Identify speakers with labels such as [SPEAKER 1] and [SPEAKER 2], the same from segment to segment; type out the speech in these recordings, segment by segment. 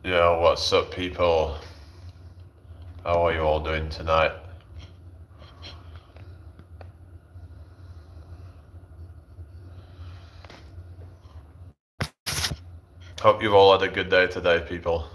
[SPEAKER 1] Yeah, what's up, people? How are you all doing tonight? Hope you've all had a good day today, people.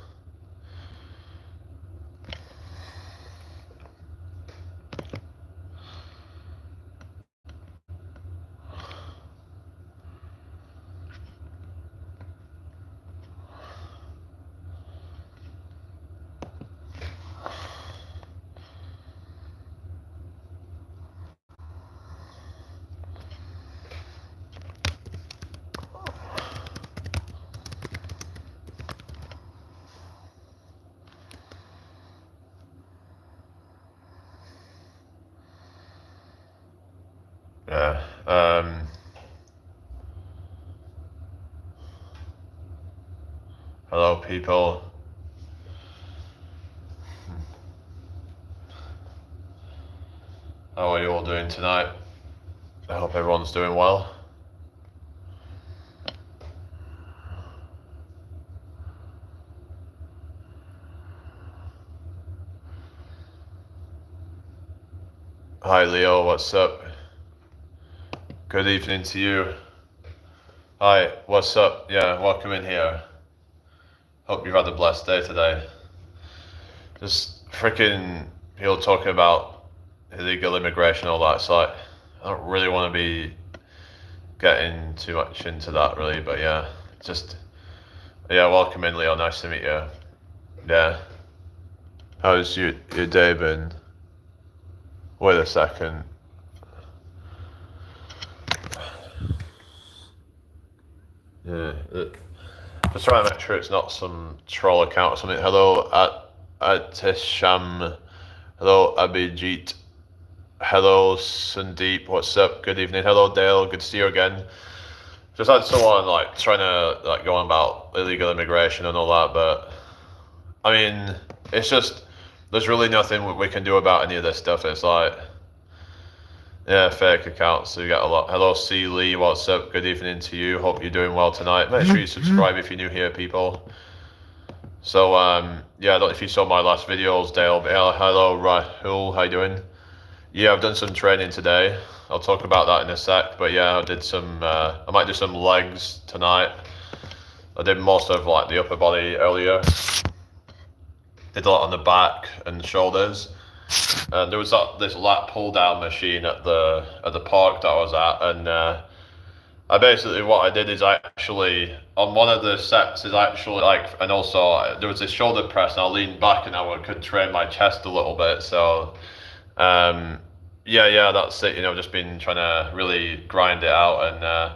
[SPEAKER 1] Yeah. Hello, people. How are you all doing tonight? I hope everyone's doing well. Hi, Leo. What's up? Good evening to you. Hi. What's up? Yeah, welcome in here. Hope you've had a blessed day today. Just freaking people talking about illegal immigration, all that. It's like, I don't really want to be getting too much into that, really. But yeah, welcome in, Leo. Nice to meet you. Yeah. How's your day been? Wait a second. Yeah. Just trying to make sure it's not some troll account or something. Hello, Atisham. Hello, Abhijit. Hello, Sandeep. What's up? Good evening. Hello, Dale. Good to see you again. Just had someone like trying to like go on about illegal immigration and all that, but I mean, it's just there's really nothing we can do about any of this stuff. It's like, yeah, fake accounts. So you got a lot. Hello, C. Lee. What's up? Good evening to you. Hope you're doing well tonight. Make sure you subscribe if you're new here, people. So, yeah, I don't know if you saw my last videos, Dale, but hello, Rahul. How you doing? Yeah, I've done some training today. I'll talk about that in a sec. But yeah, I did some. I might do some legs tonight. I did most of like the upper body earlier. Did a lot on the back and shoulders. And there was this lat pull down machine at the park that I was at, and I basically what I did is I actually on one of the sets is actually like, and also there was this shoulder press, and I leaned back and I could train my chest a little bit. So yeah, that's it. You know, just been trying to really grind it out and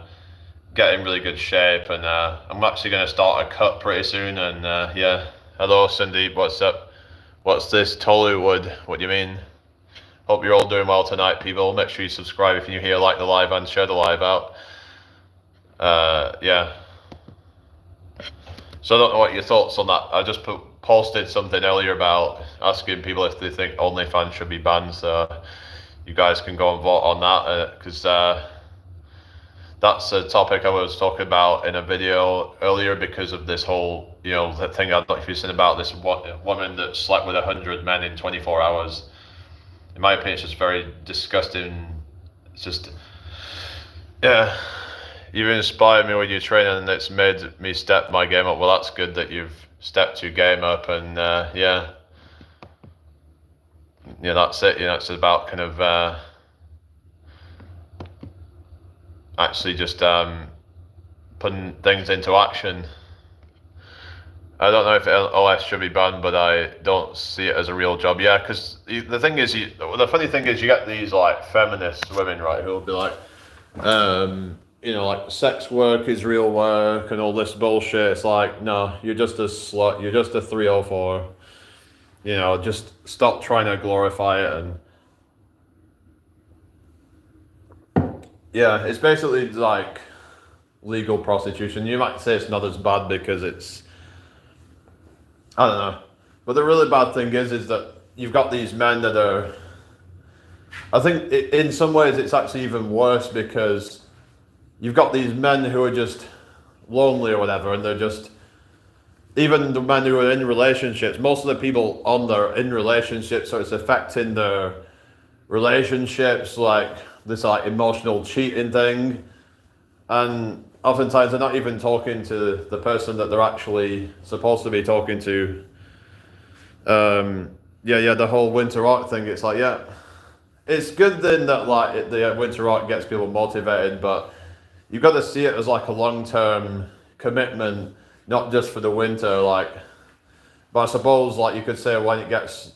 [SPEAKER 1] get in really good shape. And I'm actually going to start a cut pretty soon. And yeah, hello, Sandeep. What's up? What's this? Tollywood? What do you mean? Hope you're all doing well tonight, people. Make sure you subscribe if you're new here, like the live and share the live out. Yeah. So I don't know what your thoughts on that. I just posted something earlier about asking people if they think OnlyFans should be banned. So you guys can go and vote on that because that's a topic I was talking about in a video earlier because of this whole, you know, the thing I don't know if you've seen about this woman that slept with 100 men in 24 hours. In my opinion, it's just very disgusting. It's just, yeah. You've inspired me with your training, and it's made me step my game up. Well, that's good that you've stepped your game up, and yeah, that's it. You know, it's about kind of actually just putting things into action. I don't know if OS should be banned, but I don't see it as a real job. Yeah, because the thing is, the funny thing is, you get these like feminist women, right, who will be like, you know, like sex work is real work and all this bullshit. It's like, no, you're just a slut. You're just a 304. You know, just stop trying to glorify it. And yeah, it's basically like legal prostitution. You might say it's not as bad because it's, I don't know. But the really bad thing is that you've got these men that are, I think in some ways it's actually even worse because you've got these men who are just lonely or whatever, and they're just even the men who are in relationships, most of the people on there in relationships, so it's affecting their relationships, like this like emotional cheating thing. And oftentimes they're not even talking to the person that they're actually supposed to be talking to. The whole winter rock thing, it's like, yeah, it's good then that like the winter rock gets people motivated, but you've got to see it as like a long-term commitment, not just for the winter. Like, but I suppose like you could say when it gets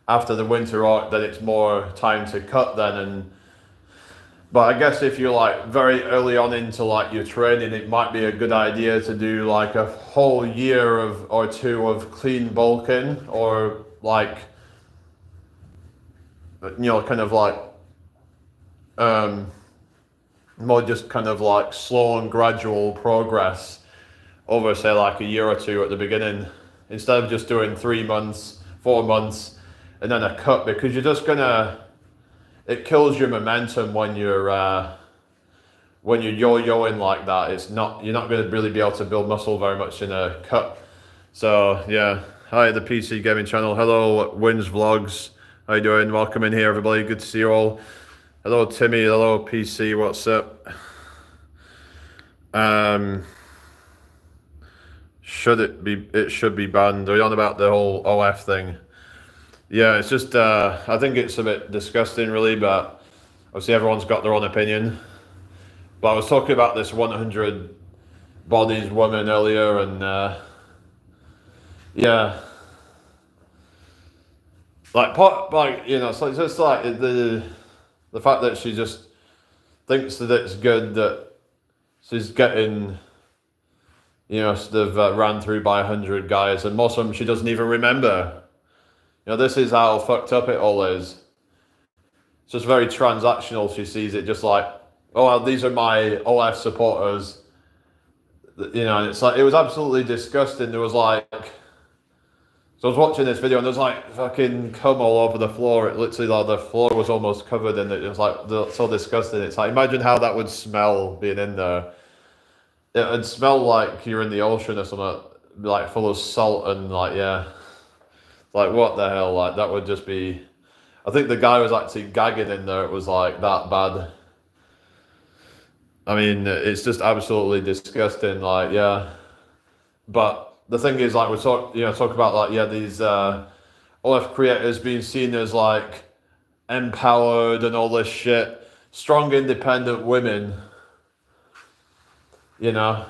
[SPEAKER 1] after the winter rock, then it's more time to cut then. And but I guess if you're like very early on into like your training, it might be a good idea to do like a whole year of or two of clean bulking, or like kind of like more just kind of like slow and gradual progress over say like a year or two at the beginning, instead of just doing 3 months, 4 months, and then a cut, because you're just gonna, it kills your momentum when you're yo-yoing like that. It's not, you're not going to really be able to build muscle very much in a cut. So yeah, hi the PC gaming channel. Hello Wins Vlogs. How you doing? Welcome in here everybody. Good to see you all. Hello Timmy. Hello PC. What's up? It should be banned. Are you on about the whole OF thing? Yeah, it's just I think it's a bit disgusting really, but obviously everyone's got their own opinion. But I was talking about this 100 bodies woman earlier, and yeah, like it's just like the fact that she just thinks that it's good that she's getting, sort of ran through by 100 guys, and most of them she doesn't even remember. This is how fucked up it all is. It's just very transactional. She sees it just like, oh, well, these are my OF supporters. And it's like, it was absolutely disgusting. There was like, so I was watching this video and there was like fucking cum all over the floor. It literally, like, the floor was almost covered in it. It was like so disgusting. It's like, imagine how that would smell being in there. It would smell like you're in the ocean or something, like full of salt and like, yeah. Like, what the hell? Like, that would just be, I think the guy was actually gagging in there. It was like that bad. I mean, it's just absolutely disgusting. Like, yeah. But the thing is, like, we talk about like, yeah, these OF creators being seen as like empowered and all this shit, strong, independent women. They're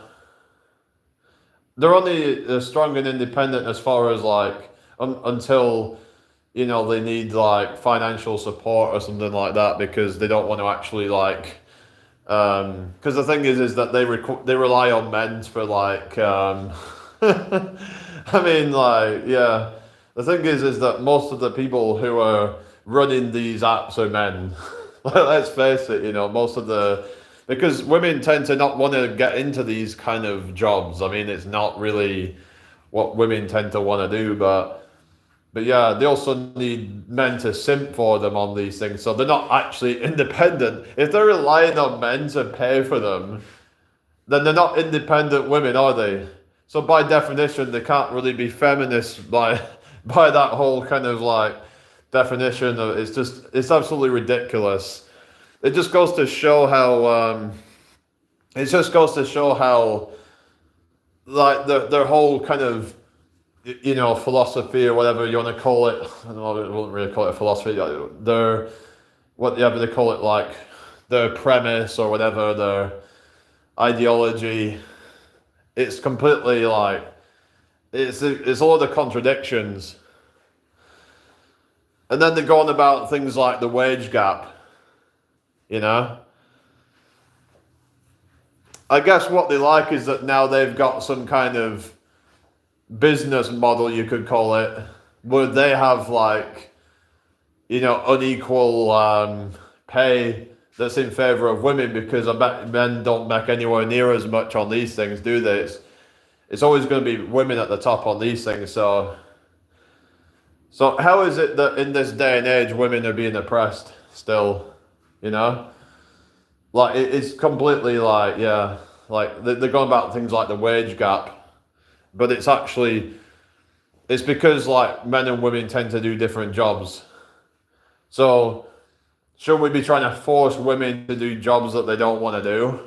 [SPEAKER 1] only strong and independent as far as like until they need like financial support or something like that, because they don't want to actually like. Because the thing is that they rely on men for like, I mean, like, yeah. The thing is that most of the people who are running these apps are men. Let's face it, most of because women tend to not want to get into these kind of jobs. I mean, it's not really what women tend to want to do, but yeah, they also need men to simp for them on these things. So they're not actually independent. If they're relying on men to pay for them, then they're not independent women, are they? So by definition, they can't really be feminists by that whole kind of like definition. It's absolutely ridiculous. It just goes to show how like their whole kind of philosophy or whatever you want to call it. I don't know, I wouldn't really call it a philosophy. They call it like their premise or whatever, their ideology. It's completely like, it's a lot of contradictions. And then they go on about things like the wage gap, I guess what they like is that now they've got some kind of business model, you could call it, where they have like, unequal pay that's in favor of women, because I bet men don't make anywhere near as much on these things, do they? It's always going to be women at the top on these things. So how is it that in this day and age women are being oppressed still? Like it's completely like, yeah, like they're going about things like the wage gap. but it's because like men and women tend to do different jobs. So should we be trying to force women to do jobs that they don't want to do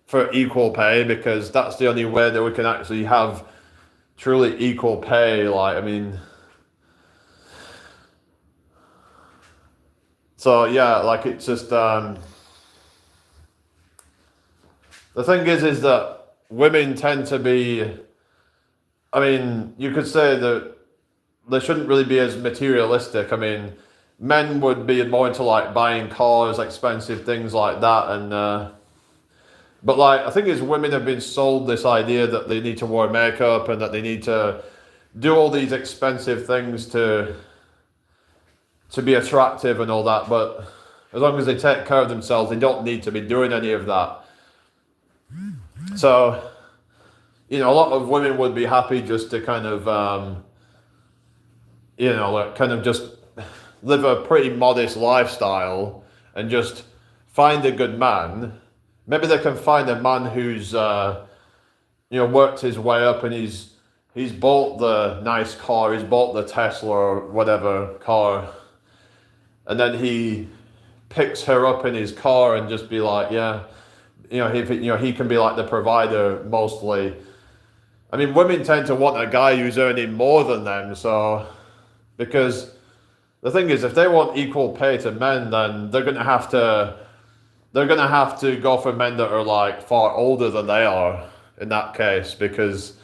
[SPEAKER 1] for equal pay? Because that's the only way that we can actually have truly equal pay. Like, I mean, so yeah, like it's just the thing is that women tend to be, I mean, you could say that they shouldn't really be as materialistic. I mean, men would be more into like buying cars, expensive things like that, and but like I think as women have been sold this idea that they need to wear makeup and that they need to do all these expensive things to be attractive and all that. But as long as they take care of themselves, they don't need to be doing any of that. So, you know, a lot of women would be happy just to kind of, you know, like kind of just live a pretty modest lifestyle and just find a good man. Maybe they can find a man who's, you know, worked his way up and he's bought the nice car, he's bought the Tesla or whatever car, and then he picks her up in his car and just be like, yeah, you know, he can be like the provider mostly. I mean, women tend to want a guy who's earning more than them, so, because the thing is, if they want equal pay to men, then they're gonna have to go for men that are like far older than they are in that case, because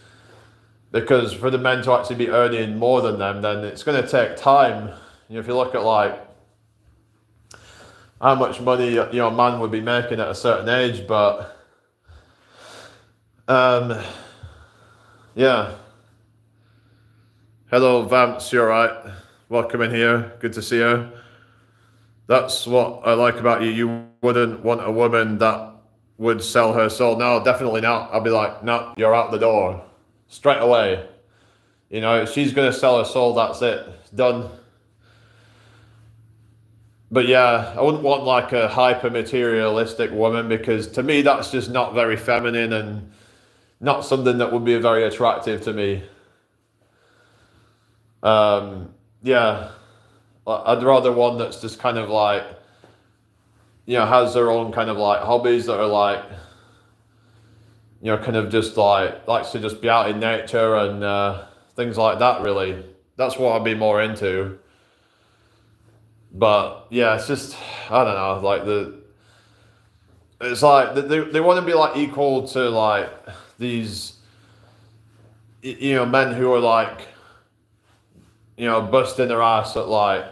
[SPEAKER 1] for the men to actually be earning more than them, then it's gonna take time. You know, if you look at like how much money, you know, a man would be making at a certain age, but yeah. Hello, Vance, you alright? Welcome in here. Good to see you. That's what I like about you. You wouldn't want a woman that would sell her soul. No, definitely not. I'll be like, no, you're out the door. Straight away. You know, if she's going to sell her soul, that's it. It's done. But yeah, I wouldn't want like a hyper materialistic woman, because to me that's just not very feminine and not something that would be very attractive to me. Yeah, I'd rather one that's just kind of like, you know, has their own kind of like hobbies that are like, you know, kind of just like likes to just be out in nature and things like that. Really, that's what I'd be more into. But yeah, it's just, I don't know, like it's like they want to be like equal to like these, you know, men who are like, you know, busting their ass at like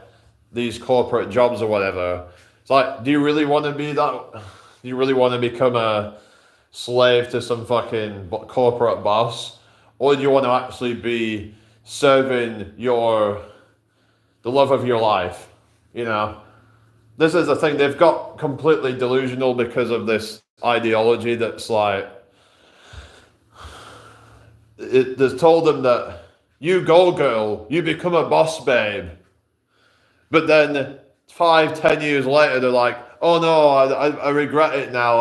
[SPEAKER 1] these corporate jobs or whatever. It's like, do you really want to be that? Do you really want to become a slave to some fucking corporate boss? Or do you want to actually be serving the love of your life? You know, this is the thing. They've got completely delusional because of this ideology that's like, they've told them that you go girl, you become a boss babe. But then 5-10 years later, they're like, oh no, I regret it now.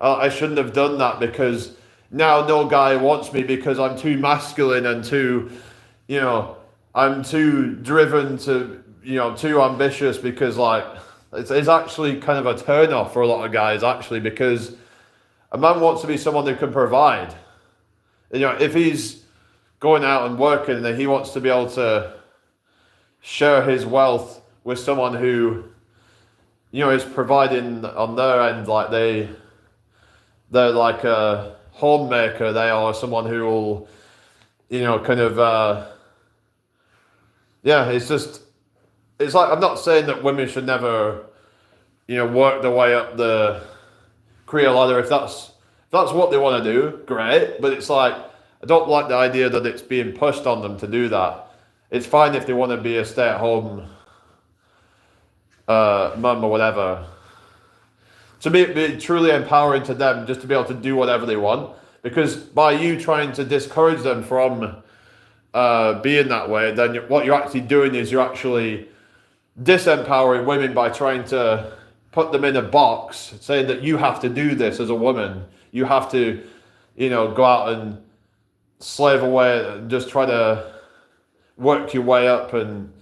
[SPEAKER 1] I shouldn't have done that, because now no guy wants me because I'm too masculine and too, you know, I'm too driven to, you know, too ambitious, because like it's actually kind of a turn off for a lot of guys actually, because a man wants to be someone who can provide. You know, if he's going out and working, then he wants to be able to share his wealth with someone who, you know, is providing on their end. Like they're like a homemaker. They are someone who will, you know, kind of yeah, it's like, I'm not saying that women should never, you know, work their way up the career ladder. If that's what they want to do, great. But it's like, I don't like the idea that it's being pushed on them to do that. It's fine if they want to be a stay-at-home mum or whatever. To me, it'd be truly empowering to them just to be able to do whatever they want. Because by you trying to discourage them from being that way, then what you're actually doing is you're actually disempowering women by trying to put them in a box, saying that you have to do this as a woman. You have to, you know, go out and slave away and just try to work your way up, and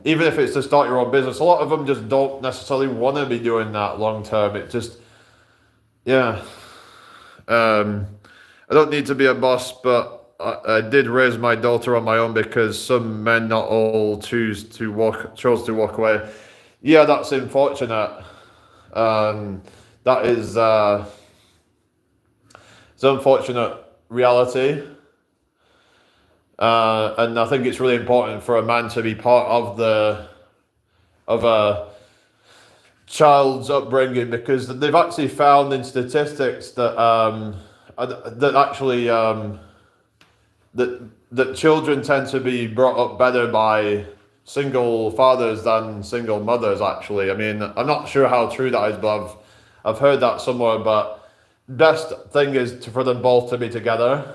[SPEAKER 1] even if it's to start your own business, a lot of them just don't necessarily want to be doing that long term. It just, yeah. I don't need to be a boss, but I did raise my daughter on my own because some men, not all, chose to walk away. Yeah, that's unfortunate. That is it's an unfortunate reality. And I think it's really important for a man to be part of a child's upbringing, because they've actually found in statistics that that children tend to be brought up better by single fathers than single mothers. Actually, I mean, I'm not sure how true that is, but I've heard that somewhere. But best thing is for them both to be together,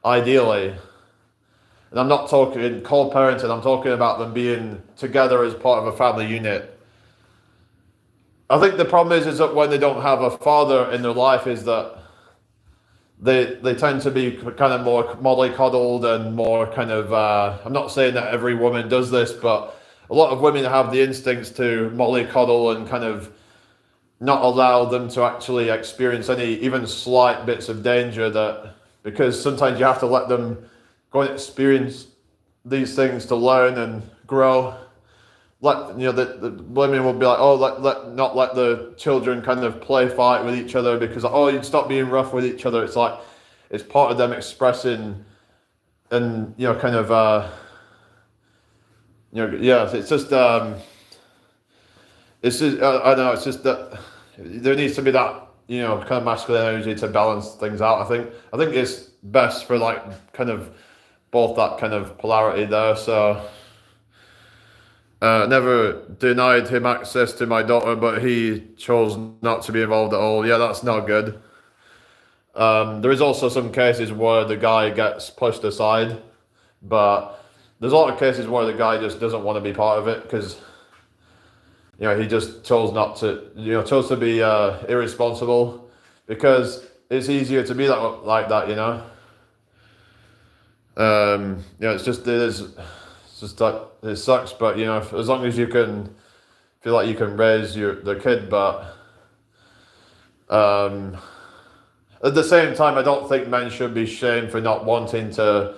[SPEAKER 1] ideally. And I'm not talking co-parenting, I'm talking about them being together as part of a family unit. I think the problem is that when they don't have a father in their life, is that they tend to be kind of more mollycoddled and more kind of, I'm not saying that every woman does this, but a lot of women have the instincts to mollycoddle and kind of not allow them to actually experience any even slight bits of danger, that because sometimes you have to let them go and experience these things to learn and grow. The women will be like, oh, not let the children kind of play fight with each other, because oh, you'd stop being rough with each other. It's like, it's part of them expressing, and kind of yeah, it's just I know, it's just that there needs to be that kind of masculine energy to balance things out. I think it's best for like kind of both that kind of polarity there. So never denied him access to my daughter, but he chose not to be involved at all. Yeah, that's not good. There is also some cases where the guy gets pushed aside, but there's a lot of cases where the guy just doesn't want to be part of it, because he just chose not to, chose to be irresponsible, because it's easier to be like that. It's just like, it sucks, but as long as you can feel like you can raise the kid, but at the same time, I don't think men should be shamed for not wanting to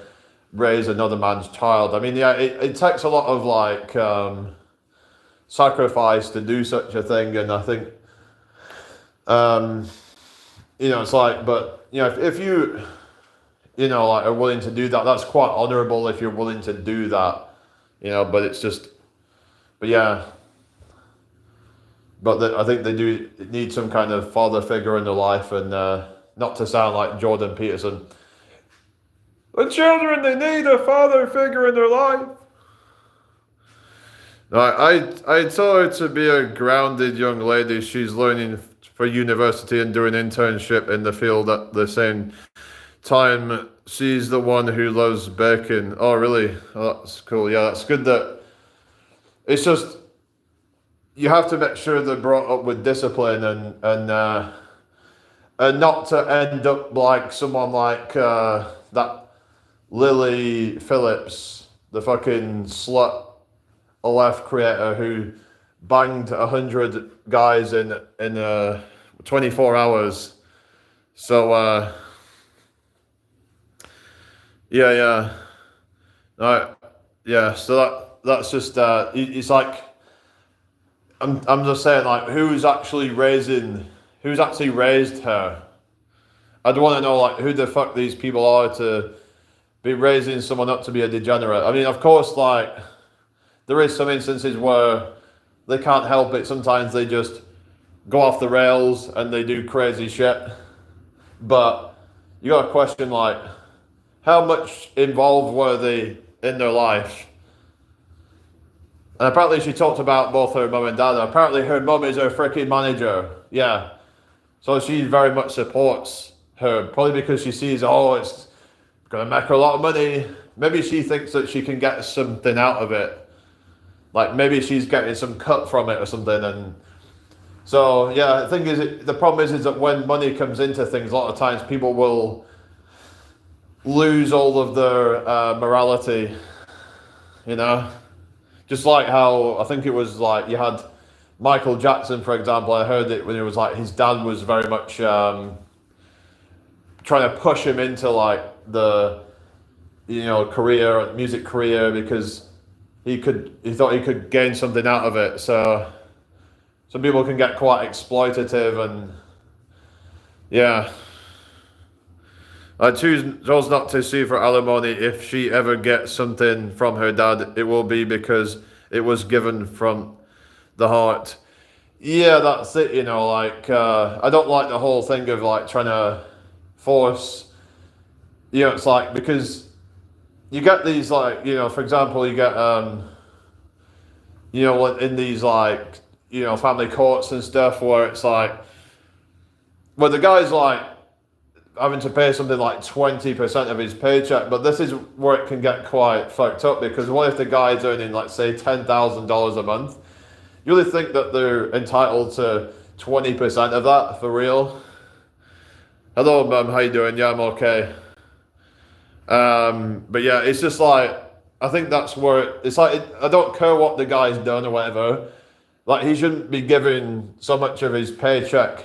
[SPEAKER 1] raise another man's child. I mean, yeah, it takes a lot of like sacrifice to do such a thing, and I think it's like, but if you like are willing to do that, that's quite honorable if you're willing to do that. But it's just, but yeah. But I think they do need some kind of father figure in their life, and not to sound like Jordan Peterson, the children, they need a father figure in their life. I tell her to be a grounded young lady. She's learning for university and doing internship in the field at the same time. She's the one who loves baking. Oh, really? Oh, that's cool. Yeah, that's good. That it's just, you have to make sure they're brought up with discipline, and not to end up like someone like that Lily Phillips, the fucking slut Aleph creator, who banged 100 guys in 24 hours. So yeah. Yeah. So that's just it's like, I'm just saying, like, who's actually raised her? I'd want to know, like, who the fuck these people are to be raising someone up to be a degenerate. I mean, of course, like, there is some instances where they can't help it. Sometimes they just go off the rails and they do crazy shit. But you got to question, like, how much involved were they in their life? And apparently she talked about both her mum and dad. Apparently her mum is her freaking manager. Yeah. So she very much supports her. Probably because she sees, it's going to make her a lot of money. Maybe she thinks that she can get something out of it. Like, maybe she's getting some cut from it or something. And so, yeah, the thing is, the problem is that when money comes into things, a lot of times people will lose all of their morality, you know? Just like how, I think it was like, you had Michael Jackson, for example. I heard it when it was like, his dad was very much trying to push him into like the, music career, because he thought he could gain something out of it. So some people can get quite exploitative, and yeah. I choose not to sue for alimony. If she ever gets something from her dad, it will be because it was given from the heart. Yeah, that's it, like, I don't like the whole thing of like trying to force, it's like, because you get these like, for example, you get, in these like, family courts and stuff where it's like, where the guy's like, having to pay something like 20% of his paycheck, but this is where it can get quite fucked up, because what if the guy's earning, like, say, $10,000 a month? You really think that they're entitled to 20% of that, for real? Hello, Mum, how you doing? Yeah, I'm okay. But yeah, it's just like, I think that's where, it's like, I don't care what the guy's done or whatever, like, he shouldn't be giving so much of his paycheck,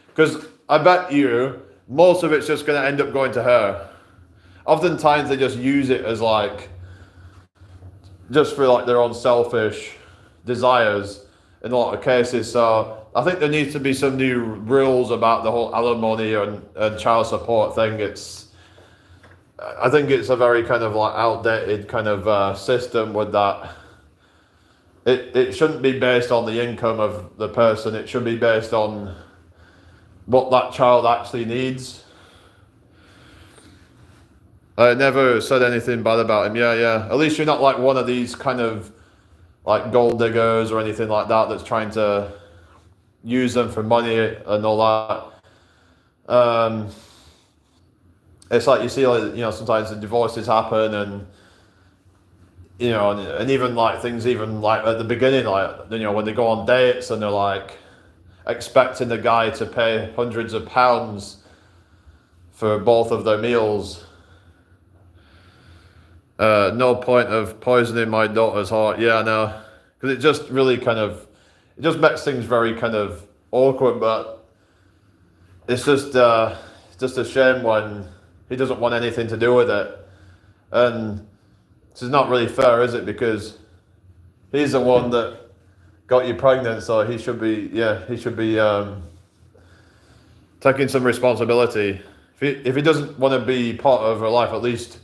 [SPEAKER 1] because I bet you, most of it's just going to end up going to her. Oftentimes they just use it as like, just for like their own selfish desires in a lot of cases. So I think there needs to be some new rules about the whole alimony and child support thing. I think it's a very kind of like outdated kind of system with that. It shouldn't be based on the income of the person. It should be based on what that child actually needs. I never said anything bad about him. Yeah. At least you're not like one of these kind of like gold diggers or anything like that that's trying to use them for money and all that. It's like you see, like, sometimes the divorces happen, and and even like things, even like at the beginning, like when they go on dates and they're like expecting the guy to pay hundreds of pounds for both of their meals. No point of poisoning my daughter's heart. Yeah, no, because it just really it just makes things very kind of awkward. But it's just a shame when he doesn't want anything to do with it, and this is not really fair, is it? Because he's the one that got you pregnant, so he should be taking some responsibility. If he doesn't want to be part of her life, at least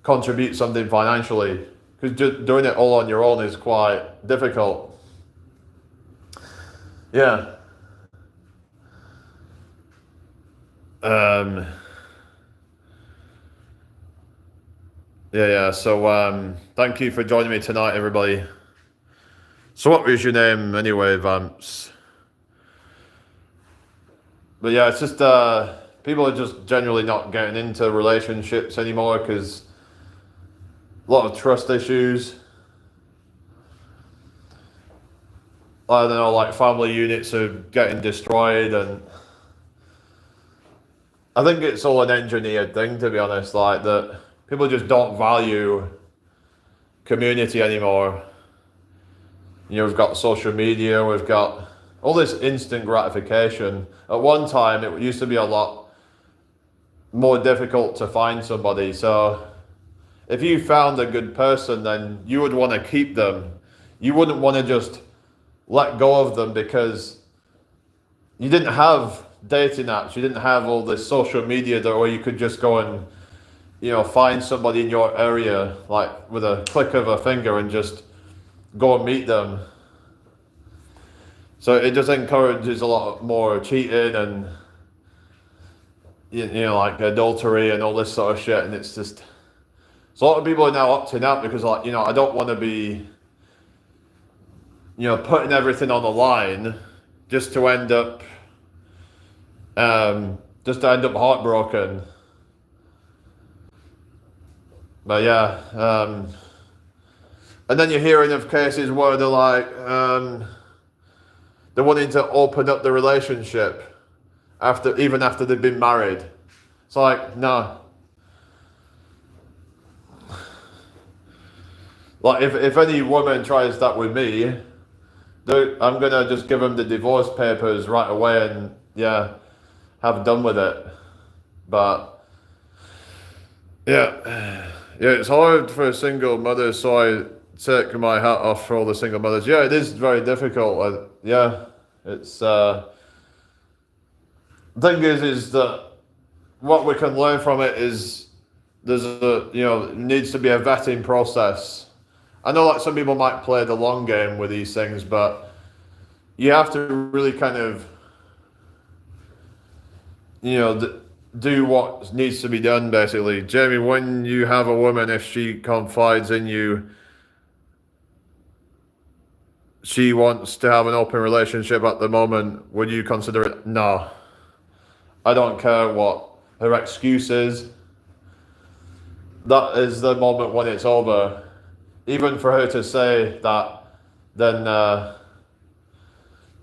[SPEAKER 1] contribute something financially, because doing it all on your own is quite difficult. Yeah. Yeah. So thank you for joining me tonight, everybody. So what was your name anyway, Vance? But yeah, it's just people are just generally not getting into relationships anymore because a lot of trust issues. I don't know, like family units are getting destroyed, and I think it's all an engineered thing, to be honest, like that people just don't value community anymore. We've got social media, we've got all this instant gratification. At one time, it used to be a lot more difficult to find somebody. So if you found a good person, then you would want to keep them. You wouldn't want to just let go of them because you didn't have dating apps. You didn't have all this social media where you could just go and, find somebody in your area, like with a click of a finger, and just go and meet them. So it just encourages a lot more cheating and like adultery and all this sort of shit. And it's just, so a lot of people are now opting out because, like, I don't want to be putting everything on the line just to end up heartbroken. But yeah, and then you're hearing of cases where they're like, they're wanting to open up the relationship even after they've been married. It's like, no, Like if any woman tries that with me, I'm gonna just give them the divorce papers right away and yeah, have done with it. But yeah, yeah, it's hard for a single mother, so I take my hat off for all the single mothers. Yeah, it is very difficult. Yeah, it's thing is that what we can learn from it is there's needs to be a vetting process. I know like some people might play the long game with these things, but you have to really kind of do what needs to be done basically. Jamie, when you have a woman, if she confides in you, she wants to have an open relationship at the moment, would you consider it? No. I don't care what her excuse is. That is the moment when it's over. Even for her to say that, then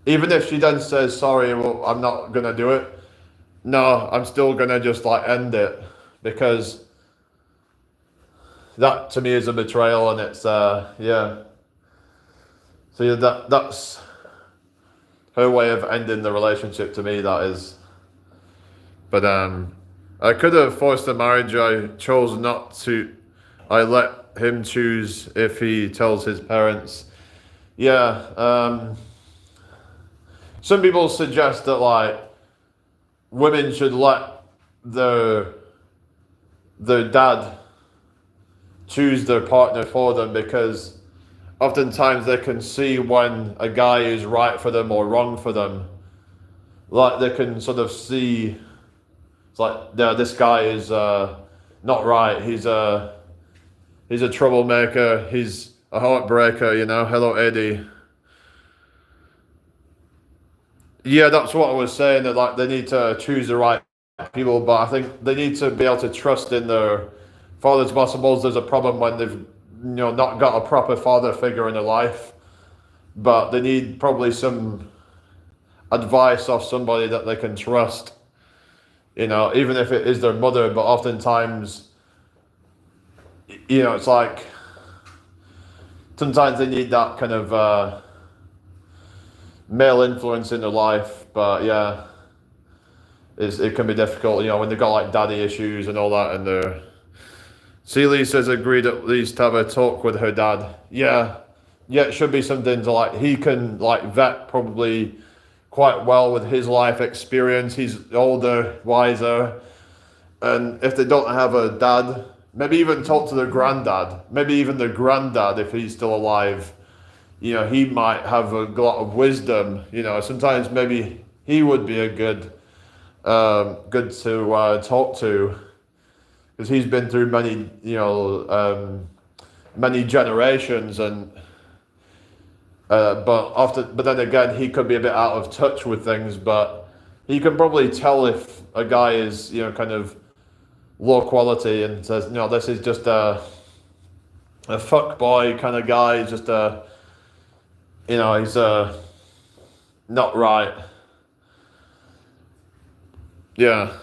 [SPEAKER 1] even if she then says sorry, well, I'm not gonna do it. No, I'm still gonna just like end it because that to me is a betrayal, and it's yeah. So yeah, that's her way of ending the relationship to me. That is, but I could have forced a marriage. I chose not to. I let him choose if he tells his parents. Yeah. Some people suggest that like women should let their dad choose their partner for them because oftentimes they can see when a guy is right for them or wrong for them. Like they can sort of see, it's like, yeah, this guy is not right. He's a troublemaker. He's a heartbreaker. Hello, Eddie. Yeah, that's what I was saying. That like they need to choose the right people, but I think they need to be able to trust in their fathers. But I suppose there's a problem when they've not got a proper father figure in their life, but they need probably some advice off somebody that they can trust. Even if it is their mother, but oftentimes, it's like sometimes they need that kind of male influence in their life. But yeah, it can be difficult, when they've got like daddy issues and all that, and they're. Celie says agreed at least have a talk with her dad. Yeah, it should be something to like he can like vet probably quite well with his life experience. He's older, wiser, and if they don't have a dad, maybe even talk to their granddad. Maybe even their granddad, if he's still alive, he might have a lot of wisdom. Sometimes maybe he would be a good to talk to. Because he's been through many, many generations, and but then again, he could be a bit out of touch with things. But he can probably tell if a guy is, kind of low quality and says, this is just a fuck boy kind of guy. He's just he's not right. Yeah.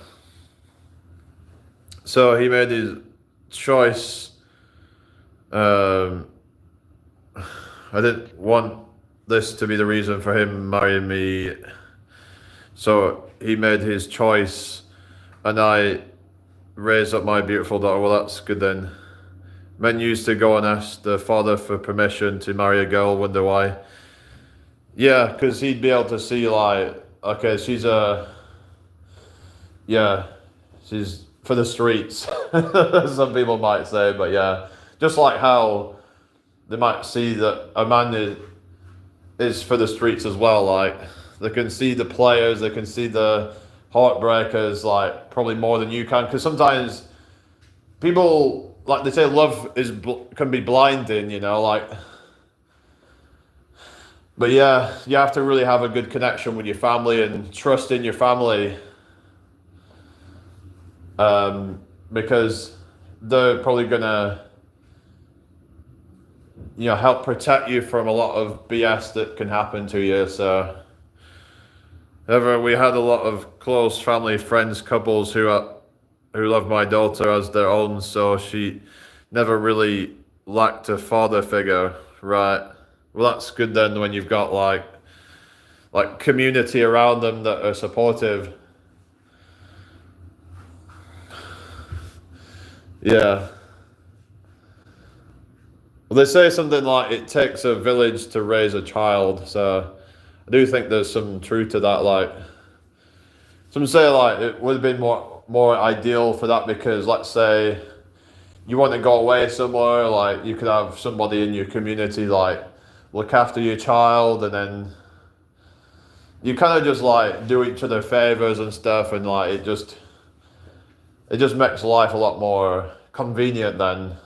[SPEAKER 1] So he made his choice. I didn't want this to be the reason for him marrying me. So he made his choice, and I raised up my beautiful daughter. Well, that's good then. Men used to go and ask the father for permission to marry a girl, wonder why. Yeah, because he'd be able to see like, okay, she's for the streets, some people might say, but yeah, just like how they might see that a man is for the streets as well. Like they can see the players, they can see the heartbreakers, like probably more than you can, because sometimes people, like they say, love can be blinding, like. But yeah, you have to really have a good connection with your family and trust in your family. Because they're probably gonna, help protect you from a lot of BS that can happen to you. So, we had a lot of close family, friends, couples who love my daughter as their own. So she never really lacked a father figure, right? Well, that's good then when you've got like community around them that are supportive. Yeah. Well, they say something like it takes a village to raise a child, so I do think there's some truth to that. Like some say, like it would have been more ideal for that because let's say you want to go away somewhere, like you could have somebody in your community like look after your child, and then you kind of just like do each other favors and stuff, and like it just makes life a lot more convenient then.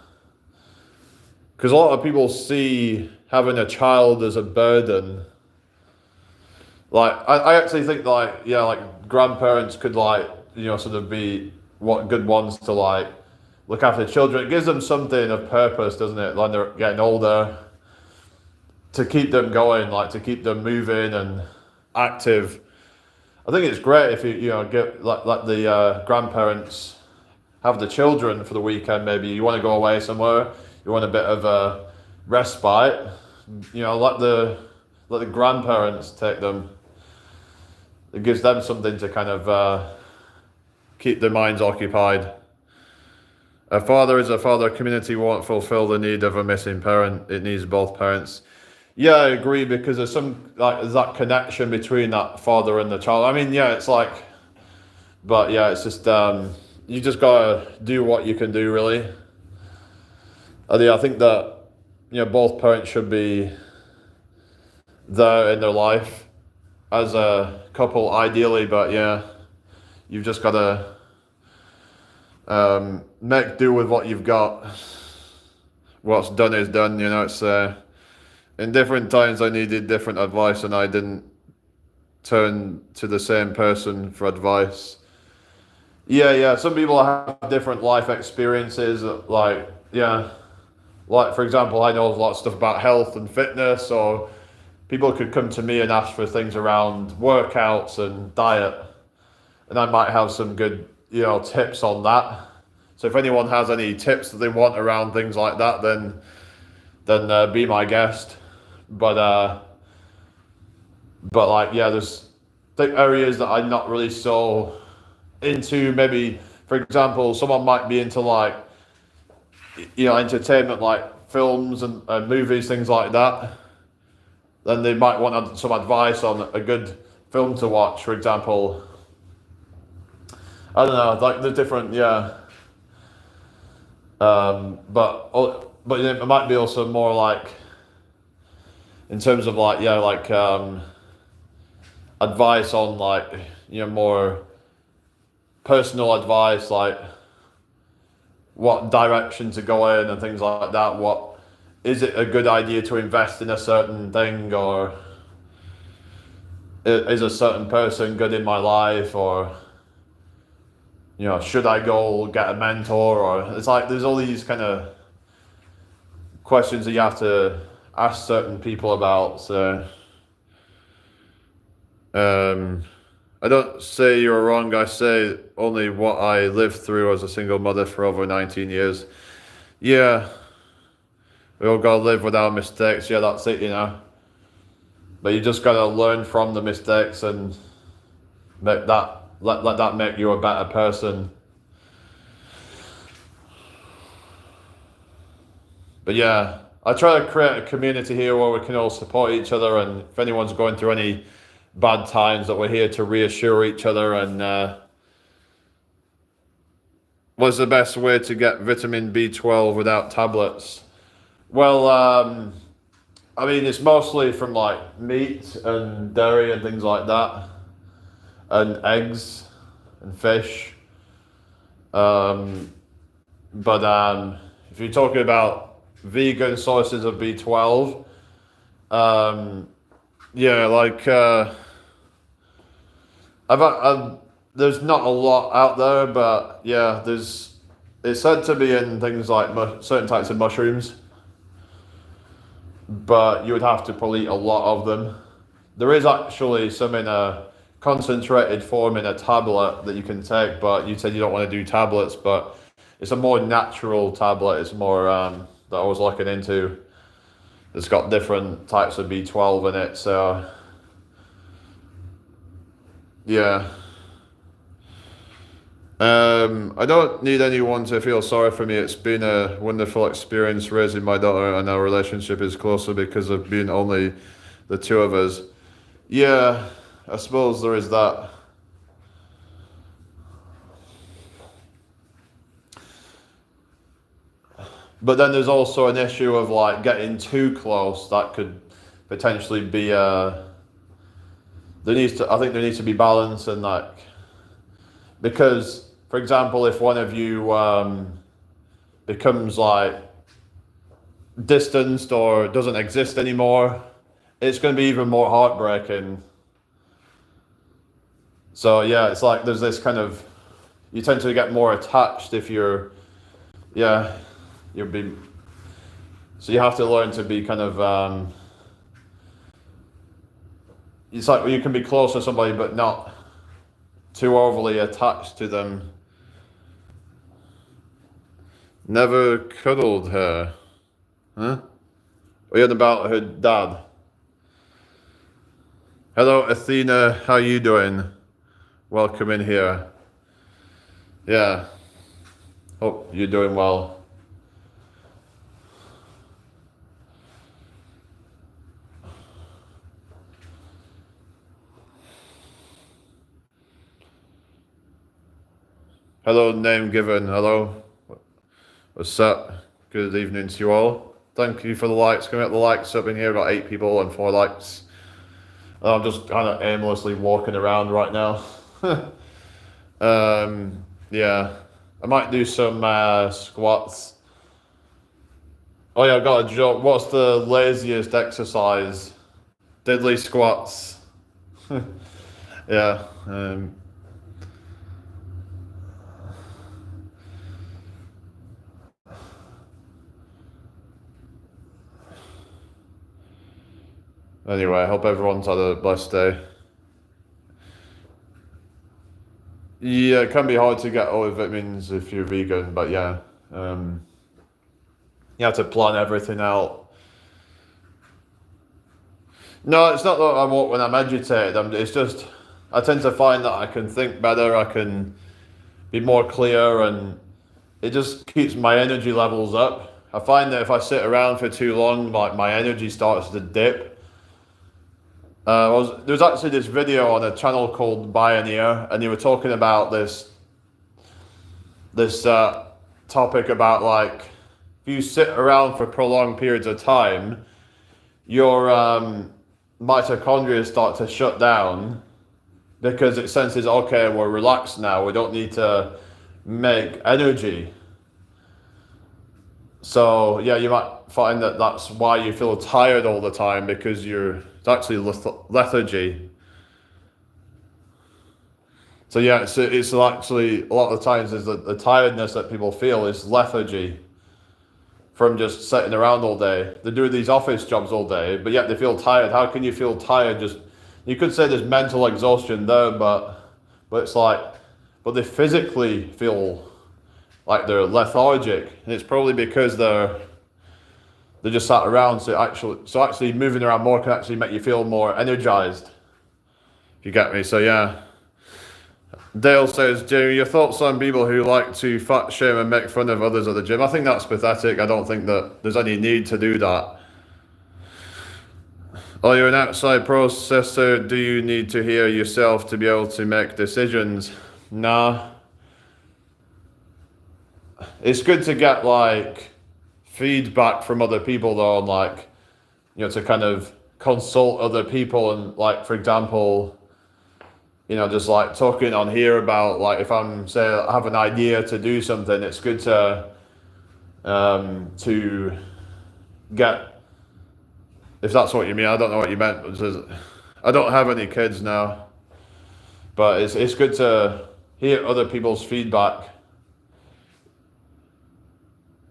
[SPEAKER 1] Because a lot of people see having a child as a burden. Like I actually think like yeah, like grandparents could like sort of be what good ones to like look after children. It gives them something of purpose, doesn't it? When they're getting older, to keep them going, like to keep them moving and active. I think it's great if you get let the grandparents have the children for the weekend. Maybe you want to go away somewhere, you want a bit of a respite. Let the grandparents take them. It gives them something to kind of keep their minds occupied. A father is a father. Community won't fulfill the need of a missing parent. It needs both parents. Yeah, I agree because there's there's that connection between that father and the child. I mean, yeah, it's like, but yeah, it's just you just gotta do what you can do, really. I think that both parents should be there in their life as a couple, ideally. But yeah, you've just gotta make do with what you've got. What's done is done. It's in different times I needed different advice, and I didn't turn to the same person for advice. Yeah. Some people have different life experiences. Like for example, I know a lot of stuff about health and fitness, or people could come to me and ask for things around workouts and diet, and I might have some good tips on that. So if anyone has any tips that they want around things like that, then be my guest. But like yeah, there's areas that I'm not really so into. Maybe for example, someone might be into like entertainment, like films and movies, things like that. Then they might want some advice on a good film to watch, for example. I don't know, like the different but it might be also more like in terms of like advice on like more personal advice, like what direction to go in and things like that. What is it a good idea to invest in a certain thing, or is a certain person good in my life, or should I go get a mentor? Or it's like there's all these kind of questions that you have to ask certain people about. So I don't say you're wrong. I say only what I lived through as a single mother for over 19 years. Yeah, we all gotta live with our mistakes. Yeah, that's it, But you just gotta learn from the mistakes and make that let that make you a better person. But yeah, I try to create a community here where we can all support each other, and if anyone's going through any bad times, that we're here to reassure each other. And what's the best way to get vitamin B12 without tablets? Well, I mean, it's mostly from like meat and dairy and things like that, and eggs and fish. But if you're talking about vegan sources of B12, yeah, like I've there's not a lot out there, but yeah, it's said to be in things like certain types of mushrooms, but you would have to probably eat a lot of them. There is actually some in a concentrated form in a tablet that you can take, but you said you don't want to do tablets, but it's a more natural tablet. It's more that I was looking into. It's got different types of B12 in it, so yeah. I don't need anyone to feel sorry for me. It's been a wonderful experience raising my daughter, and our relationship is closer because of being only the two of us. Yeah, I suppose there is that. But then there's also an issue of like getting too close. That could potentially be I think there needs to be balance, and like, because for example, if one of you becomes like distanced or doesn't exist anymore, it's going to be even more heartbreaking. So yeah, it's like there's this kind of, you tend to get more attached if you're so you have to learn to be kind of it's like you can be close to somebody but not too overly attached to them. Never cuddled her. Huh? We heard about her dad. Hello Athena, how you doing? Welcome in here. Yeah. Hope you're doing well. Hello, name given. Hello. What's up? Good evening to you all. Thank you for the likes. Can we get the likes up in here? Got 8 people and 4 likes. I'm just kind of aimlessly walking around right now. Yeah. I might do some squats. Oh yeah, I got a joke. What's the laziest exercise? Deadly squats. Yeah. Anyway, I hope everyone's had a blessed day. Yeah, it can be hard to get all the vitamins if you're vegan, but yeah, you have to plan everything out. No, it's not that I walk when I'm agitated. It's just I tend to find that I can think better, I can be more clear, and it just keeps my energy levels up. I find that if I sit around for too long, like my energy starts to dip. There was actually this video on a channel called Bioneer, and they were talking about this topic about like if you sit around for prolonged periods of time, your mitochondria start to shut down because it senses, okay, we're relaxed now, we don't need to make energy. So yeah, you might find that that's why you feel tired all the time, because it's actually lethargy. So yeah, it's actually a lot of the times is the tiredness that people feel is lethargy from just sitting around all day. They do these office jobs all day, but yet they feel tired. How can you feel tired? You could say there's mental exhaustion there, but it's like, but they physically feel like they're lethargic, and it's probably because they're just sat around. So actually moving around more can actually make you feel more energized, if you get me. So yeah. Dale says, Jamie, your thoughts on people who like to fat shame and make fun of others at the gym? I think that's pathetic. I don't think that there's any need to do that. Oh, you're an outside processor. Do you need to hear yourself to be able to make decisions? Nah. It's good to get like feedback from other people though, and like, to kind of consult other people, and like, for example, just like talking on here about like if I have an idea to do something, it's good to get, if that's what you mean. I don't know what you meant. I don't have any kids now, but it's good to hear other people's feedback.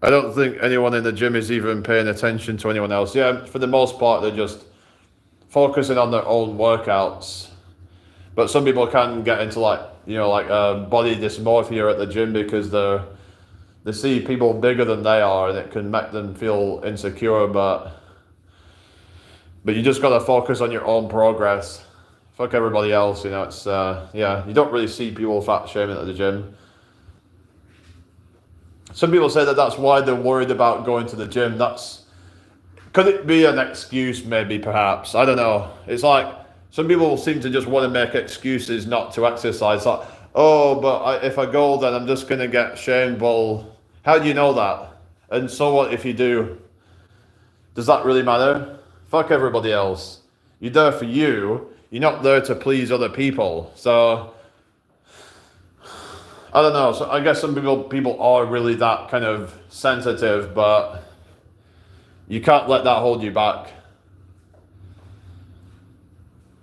[SPEAKER 1] I don't think anyone in the gym is even paying attention to anyone else. Yeah, for the most part, they're just focusing on their own workouts. But some people can get into like body dysmorphia at the gym because they're they see people bigger than they are, and it can make them feel insecure. But you just gotta focus on your own progress. Fuck everybody else, you know. It's you don't really see people fat shaming at the gym. Some people say that that's why they're worried about going to the gym. Could it be an excuse? Maybe, perhaps. I don't know. It's like some people seem to just want to make excuses not to exercise. Like, oh, but if I go, then I'm just gonna get shamed. Well, how do you know that? And so what if you do? Does that really matter? Fuck everybody else. You're there for you. You're not there to please other people. So I don't know. So I guess some people are really that kind of sensitive, but you can't let that hold you back.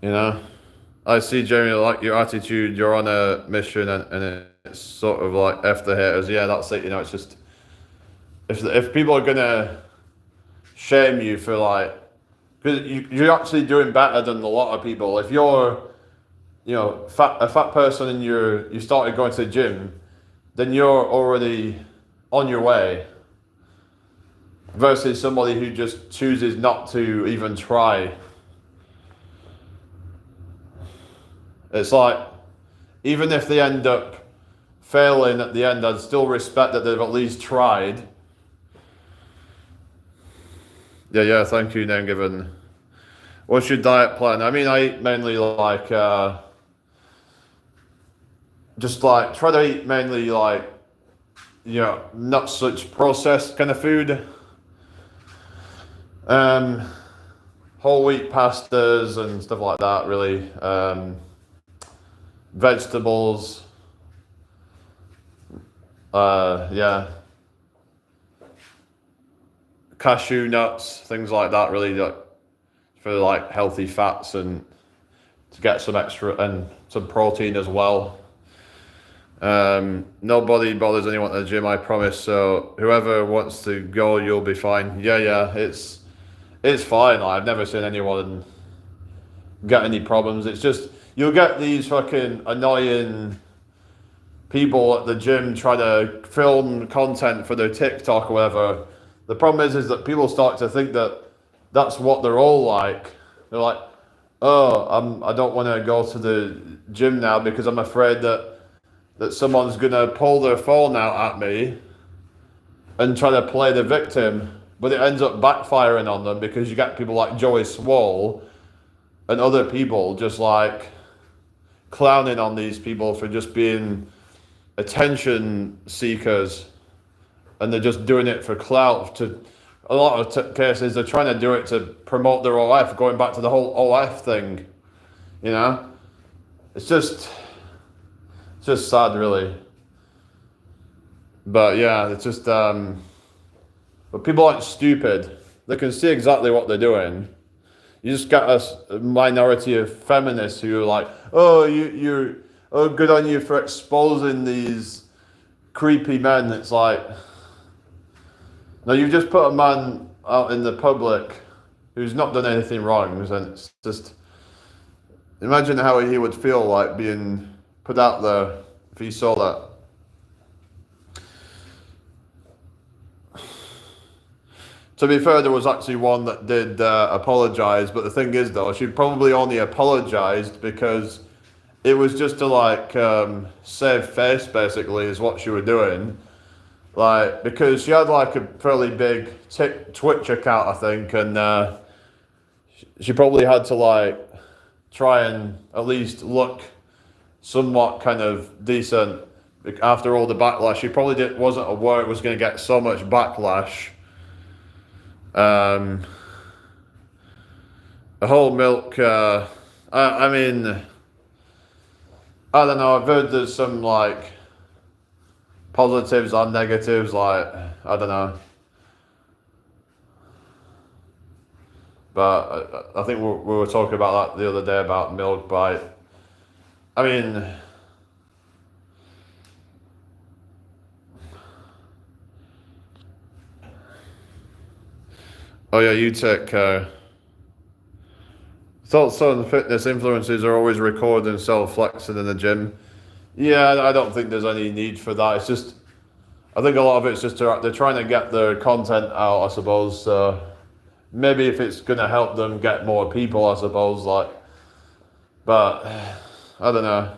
[SPEAKER 1] You know? I see, Jeremy, like your attitude, you're on a mission, and it's sort of like F the haters. Yeah, that's it. You know, it's just, if people are gonna shame you for like, because you're actually doing better than a lot of people. If you're, you know, a fat person and you started going to the gym, then you're already on your way. Versus somebody who just chooses not to even try. It's like, even if they end up failing at the end, I'd still respect that they've at least tried. Yeah, thank you, name given. What's your diet plan? I mean, I eat mainly like, just like, try to eat mainly like, you know, not such processed kind of food. Whole wheat pastas and stuff like that, really. Vegetables. Cashew nuts, things like that, really, like, for like healthy fats and to get some extra and some protein as well. Nobody bothers anyone at the gym, I promise. So whoever wants to go, you'll be fine. Yeah, it's fine. Like, I've never seen anyone get any problems. It's just you'll get these fucking annoying people at the gym try to film content for their TikTok or whatever. The problem is that people start to think that that's what they're all like. They're like, oh, I don't want to go to the gym now because I'm afraid that someone's gonna pull their phone out at me and try to play the victim, but it ends up backfiring on them because you get people like Joey Swole and other people just like clowning on these people for just being attention seekers, and they're just doing it for clout. To a lot of cases, they're trying to do it to promote their OF, going back to the whole OF thing. You know, it's just sad, really. But yeah, it's just but people aren't stupid. They can see exactly what they're doing. You just got a minority of feminists who are like, oh, you're good on you for exposing these creepy men. It's like, no, you've just put a man out in the public who's not done anything wrong, and it's just, imagine how he would feel like being put out there if he saw that. To be fair, there was actually one that did apologise, but the thing is though, she probably only apologised because it was just to like save face, basically, is what she was doing. Like, because she had like a fairly big Twitch account, I think, and she probably had to like try and at least look somewhat kind of decent after all the backlash. She probably wasn't aware it was going to get so much backlash. The whole milk, I mean, I don't know, I've heard there's some like positives and negatives, like, I don't know. But I think we were talking about that the other day about milk, but I mean, oh yeah, you take thought some fitness influencers are always recording self-flexing in the gym. Yeah, I don't think there's any need for that. It's just, I think a lot of it's just they're trying to get their content out, I suppose. Maybe if it's gonna help them get more people, I suppose. But I don't know.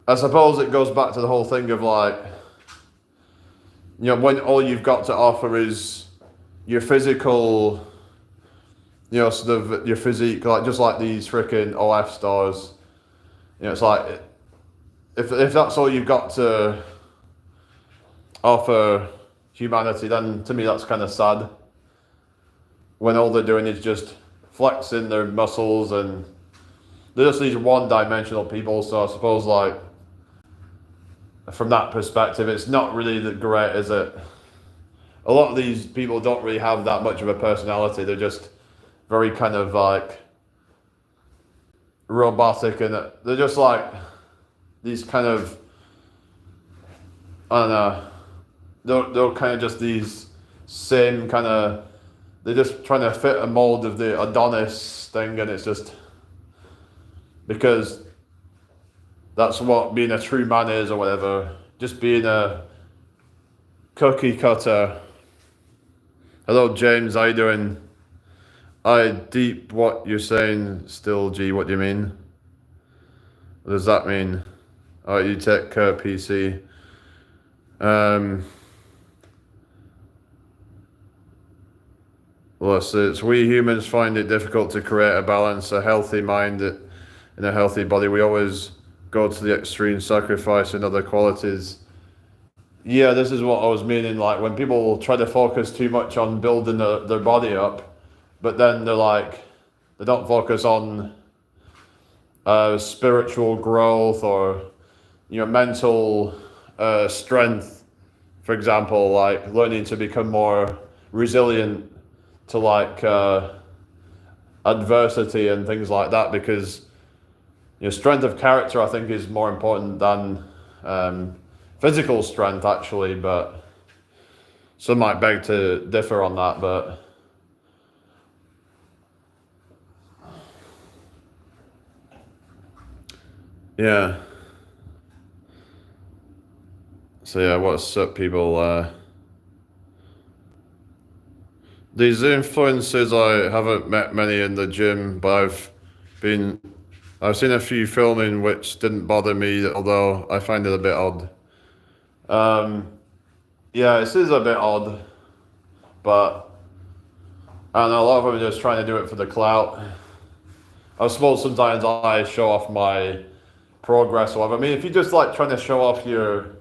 [SPEAKER 1] I suppose it goes back to the whole thing of when all you've got to offer is your physical, sort of your physique, just like these freaking OF stars. It's like if that's all you've got to offer humanity, then to me that's kind of sad. When all they're doing is just flexing their muscles and they're just these one-dimensional people. So I suppose from that perspective, it's not really that great, is it? A lot of these people don't really have that much of a personality. They're just very kind of robotic, and they're just these kind of, I don't know, they're kind of just these same kind of, they're just trying to fit a mold of the Adonis thing, and it's just because that's what being a true man is, or whatever. Just being a cookie cutter. Hello, James. How you doing? I deep what you're saying. Still, G. What do you mean? What does that mean? Oh, you take PC. Well, it's we humans find it difficult to create a balance, a healthy mind in a healthy body. We always go to the extreme, sacrificing other qualities. Yeah, this is what I was meaning, when people try to focus too much on building their body up, but then they don't focus on spiritual growth or, mental strength, for example, learning to become more resilient to adversity and things like that, because strength of character, I think, is more important than physical strength, actually, but some might beg to differ on that, but yeah. So yeah, what's up, people? These influencers, I haven't met many in the gym, but I've seen a few filming which didn't bother me, although I find it a bit odd. Yeah, this is a bit odd, but I don't know, a lot of them are just trying to do it for the clout. I suppose sometimes I show off my progress or whatever. I mean, if you're just trying to show off your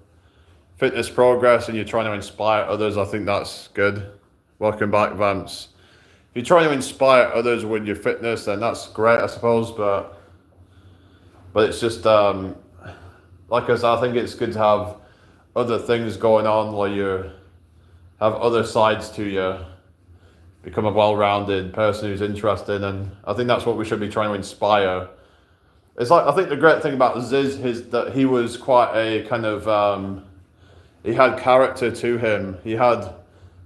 [SPEAKER 1] fitness progress and you're trying to inspire others, I think that's good. Welcome back, Vance. If you're trying to inspire others with your fitness, then that's great, I suppose, but it's just, like I said, I think it's good to have other things going on where you have other sides to you, become a well-rounded person who's interested, and I think that's what we should be trying to inspire. It's I think the great thing about Ziz is that he was quite a kind of, he had character to him. He had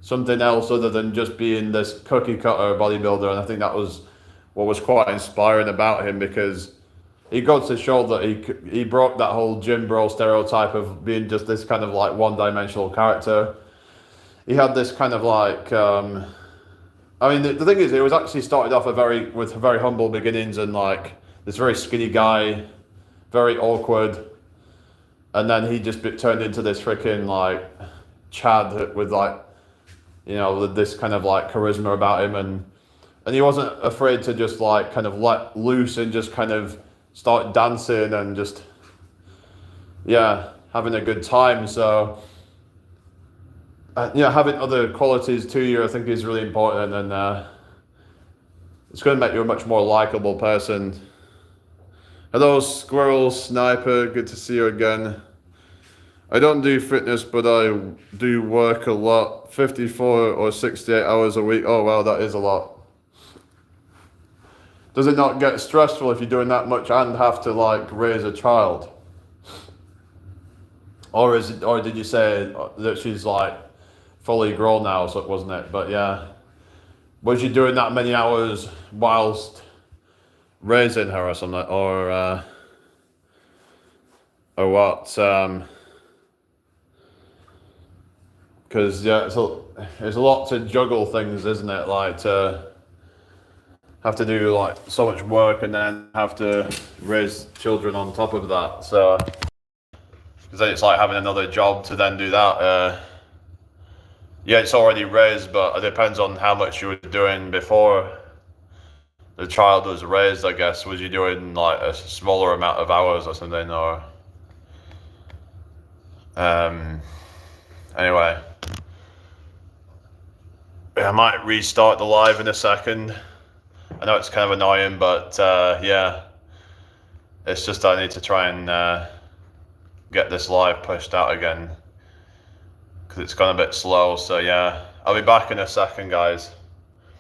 [SPEAKER 1] something else other than just being this cookie cutter bodybuilder, and I think that was what was quite inspiring about him, because he goes to show that he broke that whole gym bro stereotype of being just this kind of one-dimensional character. He had this kind of I mean, the thing is, it was actually started off with very humble beginnings and this very skinny guy, very awkward, and then he just turned into this freaking Chad with with this kind of charisma about him, and he wasn't afraid to just kind of let loose and just kind of start dancing and just having a good time. So having other qualities to you, I think, is really important, and it's going to make you a much more likable person. Hello, Squirrel Sniper, good to see you again. I don't do fitness, but I do work a lot, 54 or 68 hours a week. Oh, wow, that is a lot. Does it not get stressful if you're doing that much and have to raise a child? Or did you say that she's fully grown now, so wasn't it? But yeah, was you doing that many hours whilst raising her or something, or what? Because yeah, it's a lot to juggle things, isn't it? Like to have to do like so much work and then have to raise children on top of that. So because then it's like having another job to then do that. Yeah, it's already raised, but it depends on how much you were doing before the child was raised, I guess. Was you doing like a smaller amount of hours or something, or anyway. I might restart the live in a second. I know it's kind of annoying, but yeah, it's just I need to try and get this live pushed out again because it's gone a bit slow. So yeah, I'll be back in a second, guys.